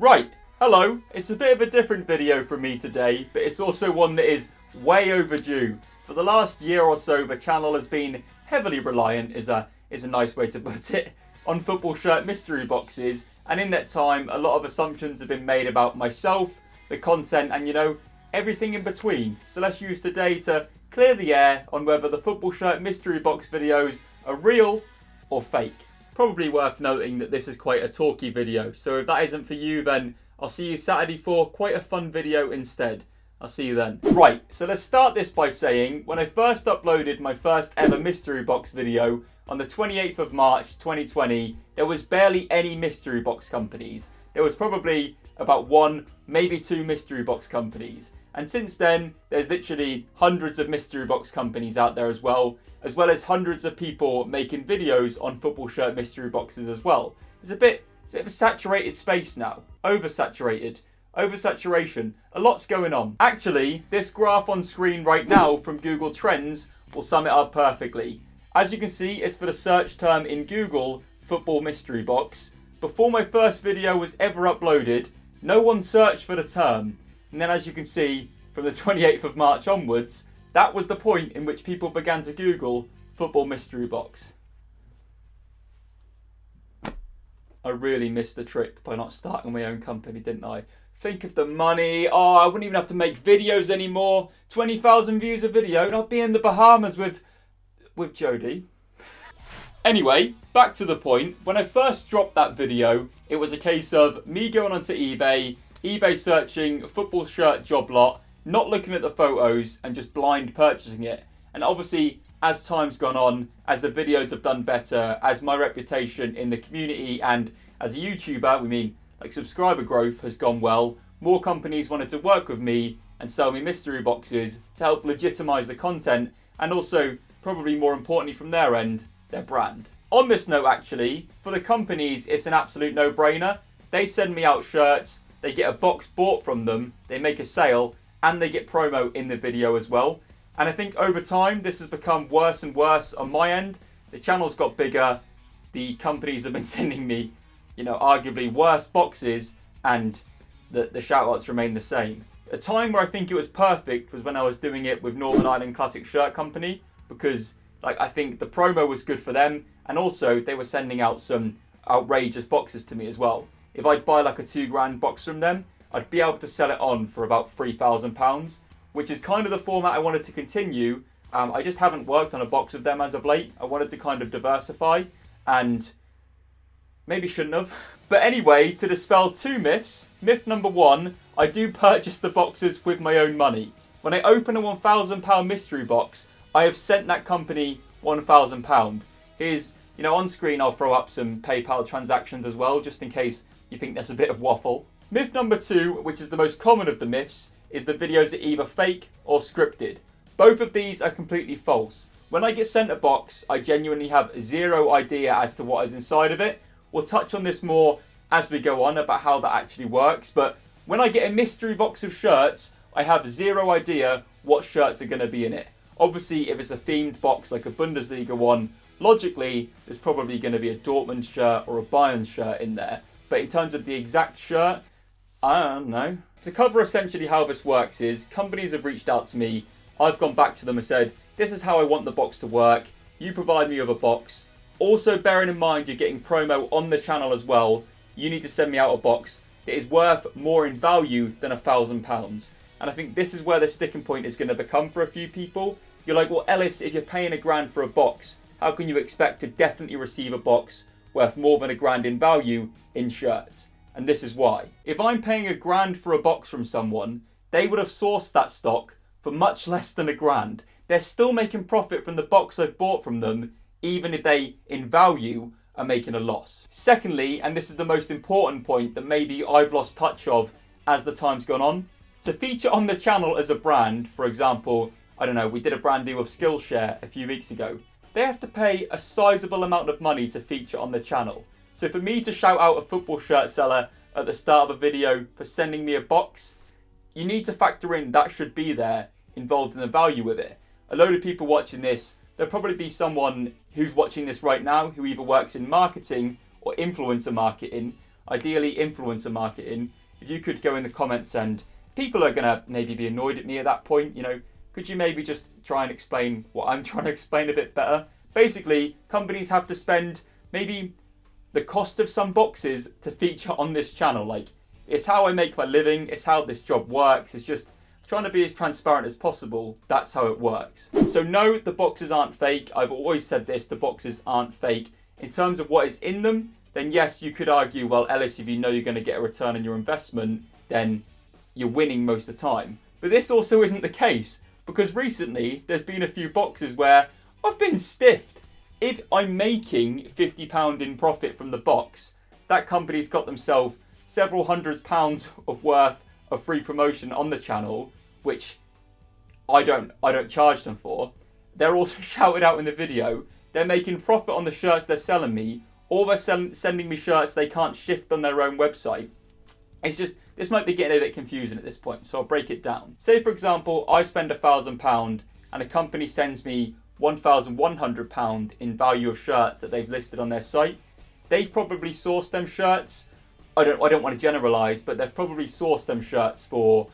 Right, hello. It's a bit of a different video from me today, but it's also one that is way overdue. For the last year or so, the channel has been heavily reliant, is a nice way to put it, on football shirt mystery boxes, and in that time, a lot of assumptions have been made about myself, the content, and everything in between. So let's use today to clear the air on whether the football shirt mystery box videos are real or fake. Probably worth noting that this is quite a talky video, so if that isn't for you, then I'll see you Saturday for quite a fun video instead. I'll see you then. Right, so let's start this by saying, when I first uploaded my first ever mystery box video on the 28th of March 2020, there was barely any mystery box companies. There was probably about one, maybe two mystery box companies. And since then, there's literally hundreds of mystery box companies out there as well as hundreds of people making videos on football shirt mystery boxes as well. It's a bit of a saturated space now. Oversaturation. A lot's going on. Actually, this graph on screen right now from Google Trends will sum it up perfectly. As you can see, it's for the search term in Google, football mystery box. Before my first video was ever uploaded, no one searched for the term. And then as you can see, from the 28th of March onwards, that was the point in which people began to Google football mystery box. I really missed the trick by not starting my own company, didn't I? Think of the money. Oh, I wouldn't even have to make videos anymore. 20,000 views a video and I'd be in the Bahamas with Jodie. Anyway, back to the point. When I first dropped that video, it was a case of me going onto eBay searching football shirt job lot, not looking at the photos and just blind purchasing it. And obviously, as time's gone on, as the videos have done better, as my reputation in the community and as a YouTuber, we mean like subscriber growth has gone well, more companies wanted to work with me and sell me mystery boxes to help legitimize the content and also, probably more importantly from their end, their brand. On this note actually, for the companies, it's an absolute no-brainer. They send me out shirts, they get a box bought from them, they make a sale, and they get promo in the video as well. And I think over time, this has become worse and worse on my end. The channel's got bigger, the companies have been sending me, arguably worse boxes, and the shout-outs remain the same. A time where I think it was perfect was when I was doing it with Northern Ireland Classic Shirt Company, because I think the promo was good for them, and also they were sending out some outrageous boxes to me as well. If I'd buy like a £2,000 box from them, I'd be able to sell it on for about £3,000, which is kind of the format I wanted to continue. I just haven't worked on a box of them as of late. I wanted to kind of diversify and maybe shouldn't have. But anyway, to dispel two myths. Myth number one, I do purchase the boxes with my own money. When I open a £1,000 mystery box, I have sent that company £1,000. Here's, on screen I'll throw up some PayPal transactions as well, just in case you think there's a bit of waffle. Myth number two, which is the most common of the myths, is the videos are either fake or scripted. Both of these are completely false. When I get sent a box, I genuinely have zero idea as to what is inside of it. We'll touch on this more as we go on about how that actually works, but when I get a mystery box of shirts, I have zero idea what shirts are going to be in it. Obviously, if it's a themed box like a Bundesliga one, logically, there's probably going to be a Dortmund shirt or a Bayern shirt in there. But in terms of the exact shirt, I don't know. To cover essentially how this works is, companies have reached out to me, I've gone back to them and said, this is how I want the box to work, you provide me with a box. Also bearing in mind you're getting promo on the channel as well, you need to send me out a box that is worth more in value than £1,000. And I think this is where the sticking point is going to become for a few people. You're like, well Ellis, if you're paying £1,000 for a box, how can you expect to definitely receive a box worth more than £1,000 in value in shirts? And this is why. If I'm paying £1,000 for a box from someone, they would have sourced that stock for much less than £1,000. They're still making profit from the box I've bought from them, even if they, in value, are making a loss. Secondly, and this is the most important point that maybe I've lost touch of as the time's gone on, to feature on the channel as a brand, for example, I don't know, we did a brand deal with Skillshare a few weeks ago. They have to pay a sizable amount of money to feature on the channel. So for me to shout out a football shirt seller at the start of a video for sending me a box, you need to factor in that should be there, involved in the value with it. A load of people watching this, there'll probably be someone who's watching this right now who either works in marketing or influencer marketing, ideally influencer marketing, if you could go in the comments, and people are going to maybe be annoyed at me at that point, you know, could you maybe just try and explain what I'm trying to explain a bit better? Basically, companies have to spend maybe the cost of some boxes to feature on this channel. Like, it's how I make my living, it's how this job works, it's just trying to be as transparent as possible. That's how it works. So no, the boxes aren't fake. I've always said this, the boxes aren't fake. In terms of what is in them, then yes, you could argue, well, Ellis, if you know you're going to get a return on your investment, then you're winning most of the time. But this also isn't the case, because recently there's been a few boxes where I've been stiffed. If I'm making £50 in profit from the box, that company's got themselves several £100s of worth of free promotion on the channel, which I don't charge them for. They're also shouted out in the video. They're making profit on the shirts they're selling me, or they're sending me shirts they can't shift on their own website. It's just, this might be getting a bit confusing at this point, so I'll break it down. Say, for example, I spend £1,000 and a company sends me £1,100 in value of shirts that they've listed on their site. They've probably sourced them shirts. I don't want to generalise, but they've probably sourced them shirts for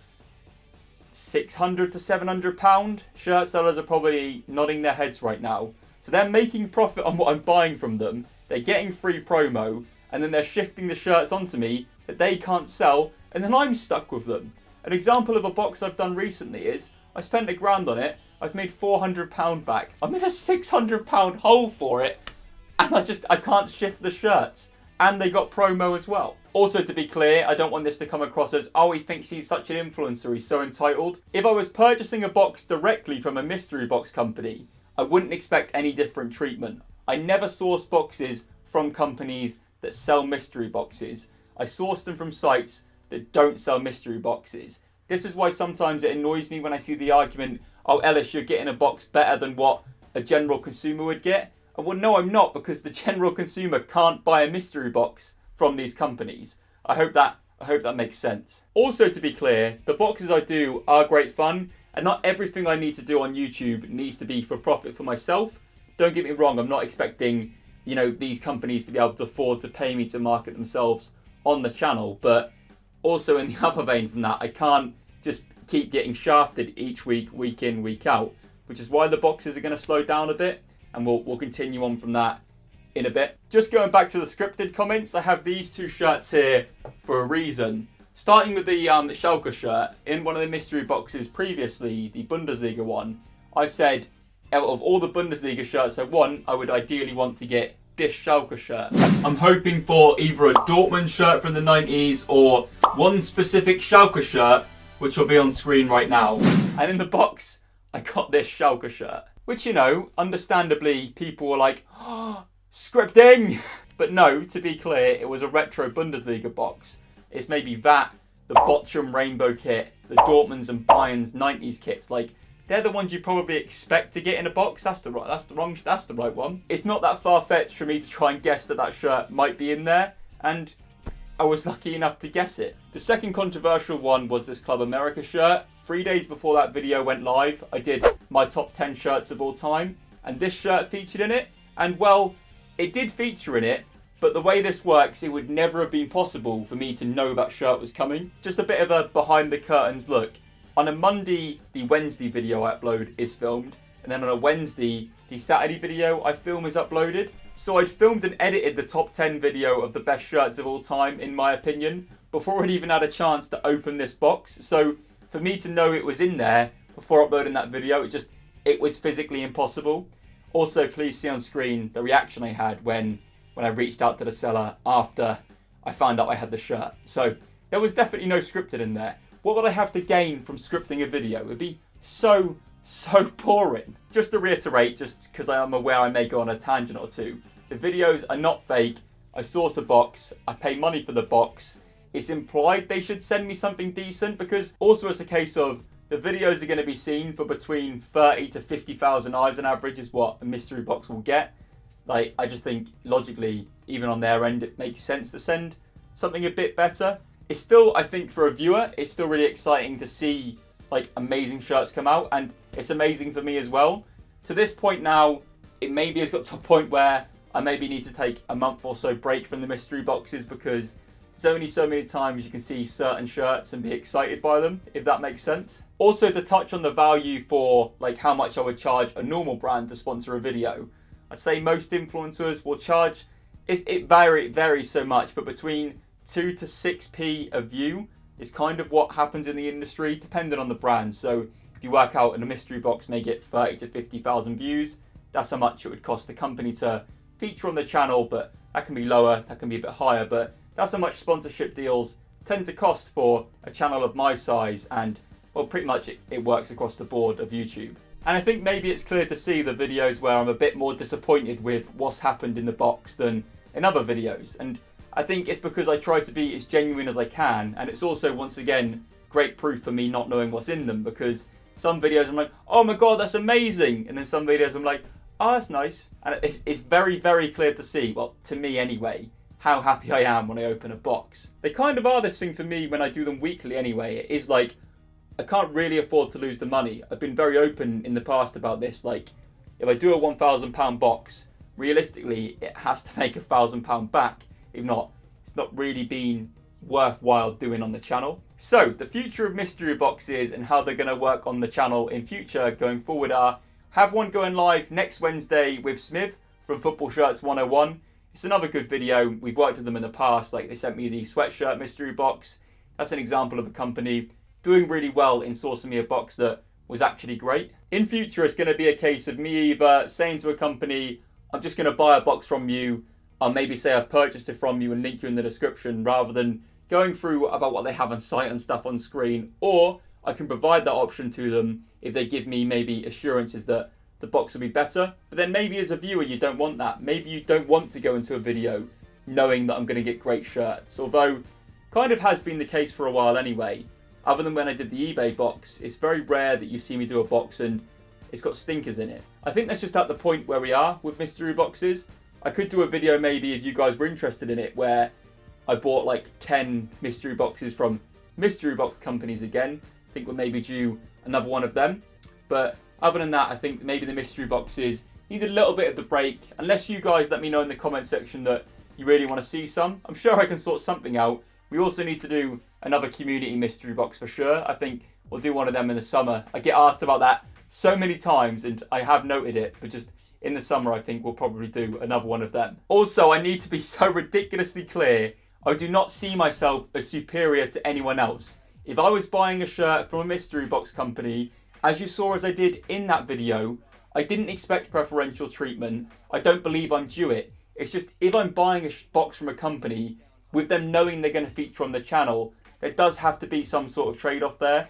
£600 to £700. Shirt sellers are probably nodding their heads right now. So they're making profit on what I'm buying from them. They're getting free promo, and then they're shifting the shirts onto me that they can't sell, and then I'm stuck with them. An example of a box I've done recently is I spent £1,000 on it. I've made £400 back. I'm in a £600 hole for it, and I can't shift the shirts. And they got promo as well. Also, to be clear, I don't want this to come across as, oh, he thinks he's such an influencer, he's so entitled. If I was purchasing a box directly from a mystery box company, I wouldn't expect any different treatment. I never source boxes from companies that sell mystery boxes. I source them from sites that don't sell mystery boxes. This is why sometimes it annoys me when I see the argument, oh, Ellis, you're getting a box better than what a general consumer would get. Well, no, I'm not, because the general consumer can't buy a mystery box from these companies. I hope that makes sense. Also, to be clear, the boxes I do are great fun, and not everything I need to do on YouTube needs to be for profit for myself. Don't get me wrong, I'm not expecting, you know, these companies to be able to afford to pay me to market themselves on the channel, but also in the other vein from that, I can't just keep getting shafted each week, week in, week out, which is why the boxes are going to slow down a bit. And we'll continue on from that in a bit. Just going back to the scripted comments, I have these two shirts here for a reason. Starting with the Schalke shirt, in one of the mystery boxes previously, the Bundesliga one, I said, out of all the Bundesliga shirts I want, I would ideally want to get this Schalke shirt. I'm hoping for either a Dortmund shirt from the 90s or one specific Schalke shirt, which will be on screen right now. And in the box, I got this Schalke shirt. Which, you know, understandably, people were like, oh, scripting! But no, to be clear, it was a retro Bundesliga box. It's maybe that, the Bochum Rainbow kit, the Dortmunds and Bayern's 90s kits. Like, they're the ones you probably expect to get in a box. That's the right one. It's not that far-fetched for me to try and guess that shirt might be in there, and I was lucky enough to guess it. The second controversial one was this Club America shirt. 3 days before that video went live, I did my top 10 shirts of all time, and this shirt featured in it. And well, it did feature in it, but the way this works, it would never have been possible for me to know that shirt was coming. Just a bit of a behind the curtains look. On a Monday, the Wednesday video I upload is filmed, and then on a Wednesday, the Saturday video I film is uploaded. So I'd filmed and edited the top 10 video of the best shirts of all time, in my opinion, before I'd even had a chance to open this box. So for me to know it was in there before uploading that video, it was physically impossible. Also, please see on screen the reaction I had when I reached out to the seller after I found out I had the shirt. So there was definitely no scripted in there. What would I have to gain from scripting a video? It would be so boring. Just to reiterate, just because I am aware I may go on a tangent or two, the videos are not fake. I source a box, I pay money for the box. It's implied they should send me something decent, because also it's a case of the videos are going to be seen for between 30 to 50,000 eyes on average is what a mystery box will get. Like, I just think logically, even on their end, it makes sense to send something a bit better. It's still, I think for a viewer, it's still really exciting to see like amazing shirts come out, and it's amazing for me as well. To this point now, it maybe has got to a point where I maybe need to take a month or so break from the mystery boxes, because there's only so many times you can see certain shirts and be excited by them, if that makes sense. Also, to touch on the value for like how much I would charge a normal brand to sponsor a video, I'd say most influencers will charge, it varies so much, but between 2 to 6p a view is kind of what happens in the industry, depending on the brand. So if you work out and a mystery box may get 30 to 50,000 views, that's how much it would cost the company to feature on the channel, but that can be lower, that can be a bit higher, but that's how much sponsorship deals tend to cost for a channel of my size, and well, pretty much it works across the board of YouTube. And I think maybe it's clear to see the videos where I'm a bit more disappointed with what's happened in the box than in other videos. And I think it's because I try to be as genuine as I can. And it's also, once again, great proof for me not knowing what's in them, because some videos I'm like, oh my God, that's amazing. And then some videos I'm like, oh, that's nice. And it's very, very clear to see, well, to me anyway, how happy I am when I open a box. They kind of are this thing for me when I do them weekly anyway. It is like, I can't really afford to lose the money. I've been very open in the past about this. Like, if I do a £1,000 box, realistically, it has to make £1,000 back. If not, it's not really been worthwhile doing on the channel. So, the future of mystery boxes and how they're going to work on the channel in future going forward are, have one going live next Wednesday with Smith from Football Shirts 101. It's another good video. We've worked with them in the past. Like, they sent me the sweatshirt mystery box. That's an example of a company doing really well in sourcing me a box that was actually great. In future, it's going to be a case of me either saying to a company, I'm just going to buy a box from you. I'll maybe say I've purchased it from you and link you in the description, rather than going through about what they have on site and stuff on screen. Or I can provide that option to them if they give me maybe assurances that the box will be better. But then maybe as a viewer, you don't want that. Maybe you don't want to go into a video knowing that I'm going to get great shirts. Although, kind of has been the case for a while anyway. Other than when I did the eBay box, it's very rare that you see me do a box and it's got stinkers in it. I think that's just at the point where we are with mystery boxes. I could do a video maybe if you guys were interested in it, where I bought like 10 mystery boxes from mystery box companies again. I think we're maybe due another one of them. But other than that, I think maybe the mystery boxes need a little bit of the break. Unless you guys let me know in the comment section that you really want to see some. I'm sure I can sort something out. We also need to do another community mystery box for sure. I think we'll do one of them in the summer. I get asked about that so many times and I have noted it, but just in the summer I think we'll probably do another one of them. Also, I need to be so ridiculously clear. I do not see myself as superior to anyone else. If I was buying a shirt from a mystery box company, as you saw as I did in that video, I didn't expect preferential treatment. I don't believe I'm due it. It's just, if I'm buying a box from a company, with them knowing they're going to feature on the channel, there does have to be some sort of trade-off there.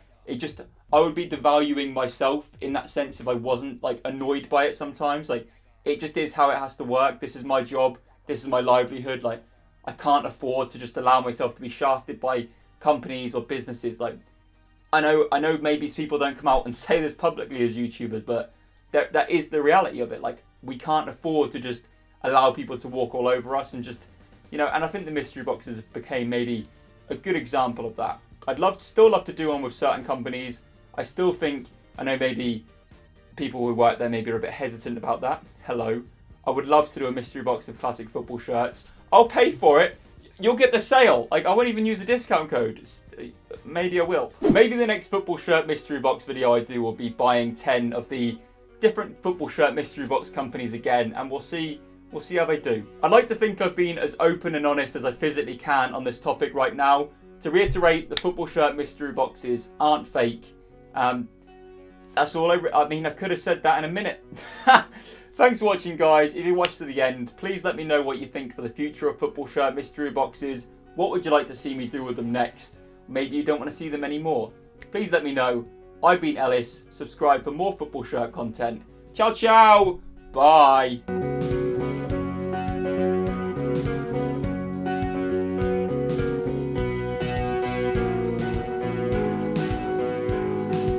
I would be devaluing myself in that sense if I wasn't like annoyed by it sometimes. Like, it just is how it has to work. This is my job. This is my livelihood. Like, I can't afford to just allow myself to be shafted by companies or businesses. Like, I know maybe people don't come out and say this publicly as YouTubers, but that is the reality of it. Like, we can't afford to just allow people to walk all over us and just, and I think the mystery boxes became maybe a good example of that. I'd still love to do one with certain companies. I still think, I know maybe people who work there maybe are a bit hesitant about that. Hello. I would love to do a mystery box of classic football shirts. I'll pay for it. You'll get the sale. Like, I won't even use a discount code. Maybe I will. Maybe the next football shirt mystery box video I do will be buying 10 of the different football shirt mystery box companies again, and we'll see how they do. I'd like to think I've been as open and honest as I physically can on this topic right now. To reiterate, the football shirt mystery boxes aren't fake. That's all I mean, I could have said that in a minute. Thanks for watching, guys. If you watched to the end, please let me know what you think for the future of football shirt mystery boxes. What would you like to see me do with them next? Maybe you don't want to see them anymore. Please let me know. I've been Ellis. Subscribe for more football shirt content. Ciao, ciao. Bye.